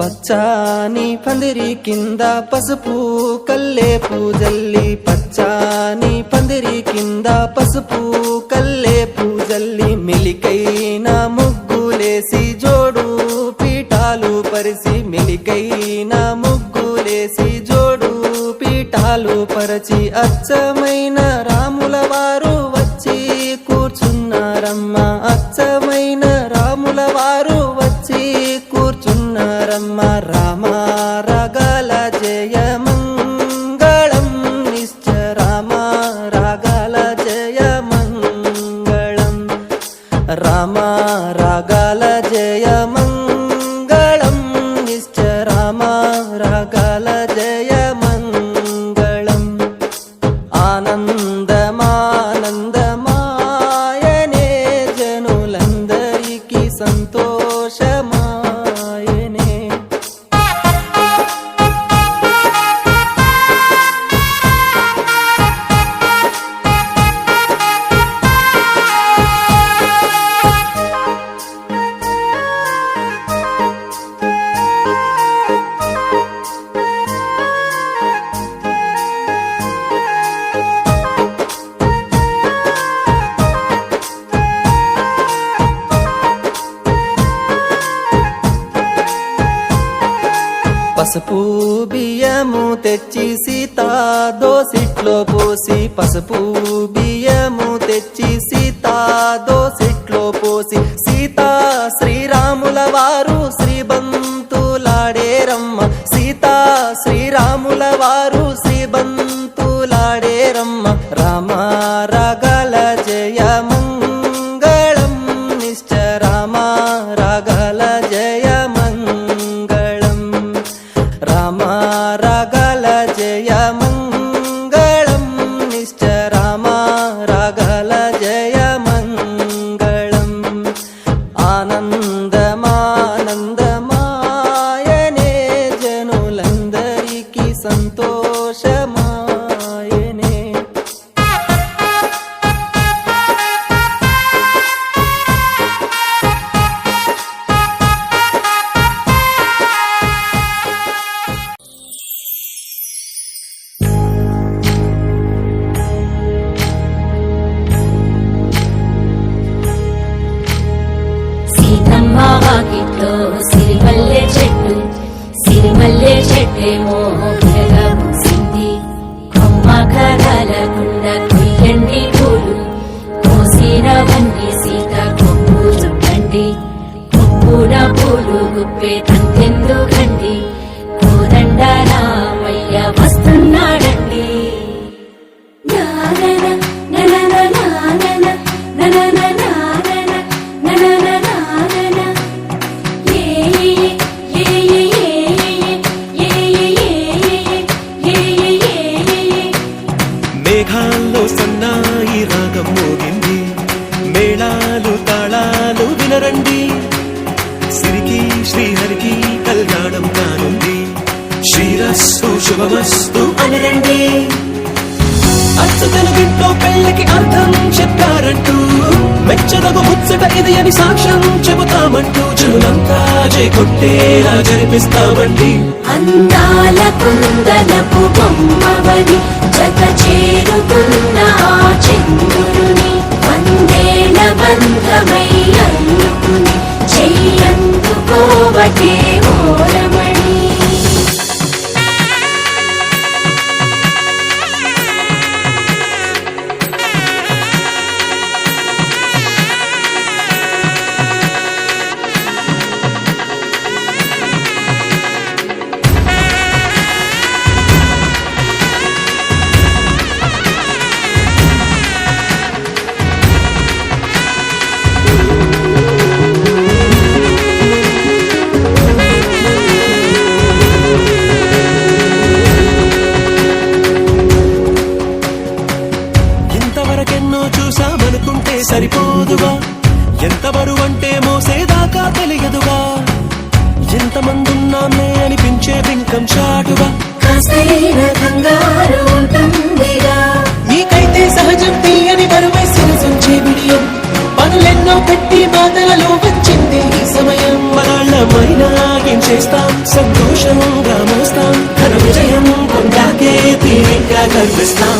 పచ్చాని పందిరి కింద పసుపు కల్లే పూజల్లి పచ్చాని పందిరి కింద పసుపు కల్లే పూజల్లి మెలికైన ముగ్గులేసి జోడు పీఠాలు పరిసి మెలికైన ముగ్గులేసి జోడు పీఠాలు పరచి అచ్చమైన రాముల వారు వచ్చి కూర్చున్నారమ్మ అచ్చమైన రాముల వారు వచ్చి కూర్చున్నారమ్మ రామ రాగాల జయ మంగళం నిశ్చ రామ రాగాల జయ మంగళం రామ రాగాల జయ మంగళం నిశ్చ రామ రాగాల జయ మంగళం ఆనందమానందమాయనే జనులందరికీ సంతోషమాయనే పసుపు బియ్యము తెచ్చి సీతా దోసిట్లో పోసి పసుపు బియ్యము తెచ్చి సీతా దోసిట్లో పోసి సీతా శ్రీరాముల వారు శ్రీబంతులాడేరమ్మ సీతా శ్రీరాముల వారు శ్రీబంతులాడేరమ్మ రామ రాగాల జయ మంగళం నిశ్చ రామ రాగాల జయ మంగళం రామ రాగాల జయ మంగళం నిశ్చ రామ రాగాల జయ మంగళం ఆనందమానందమాయనే జనులందరికీ సంతోషమాయనే సీతమ్మ వాకిట్లో సిరిమల్లె చెట్టేమో విరగా పూసింది కొమ్మ కదలకుండా కొయ్యండి పూలు కోసినవన్నీ సీత కొప్పు చుట్టండి కొప్పున పూలు గుప్పే తంతెందుకండి కోదండ రామయ్య వస్తున్నాడండి నానన ననన నానన ననన నానన ననన నానన ఏ ఏ మేఘాల్లో సన్నాయి రాగం మోగింది మేళాలు తాళాలు వినరండి సిరికి శ్రీహరికి కళ్యాణం కానుంది శ్రీరస్తు శుభమస్తు అనరండి అచ్చ తెలుగింట్లో పెళ్లికి అర్థం చెప్పారంటూ మెచ్చదగు ముచ్చట ఇది అని సాక్ష్యం చెబుతామంటూ జనులంతా జై కొట్టేలా జరిపిస్తామండి అందాల కుందనపు బొమ్మవని జత చేరుకున్న ఆ చంద్రుని వందేల బంధమై అల్లుకుని చెయ్యందుకోవటే ఓరమణి చూసామనుకుంటే సరిపోదుగా ఎంత బరువంటే మోసేదాకా తెలియదుగా ఎంతమందున్నామే అనిపించే బింకం చాటుగా మీకైతే సహజం తీయని బరువై సిరసుంచే బిడియం పనులెన్నో పెట్టి బాధలలో వచ్చింది ఈ సమయం మనాళ్ళమైనా చేస్తాం సంతోషంగా మోస్తాం ఘన విజయం పొందాకే తీరిగ్గా కనిపిస్తాం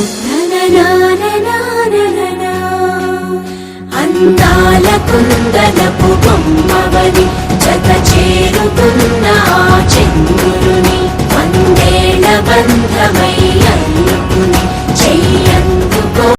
అందాల కుందనపు బొమ్మవని జత చేరుతున్న ఆ చంద్రుని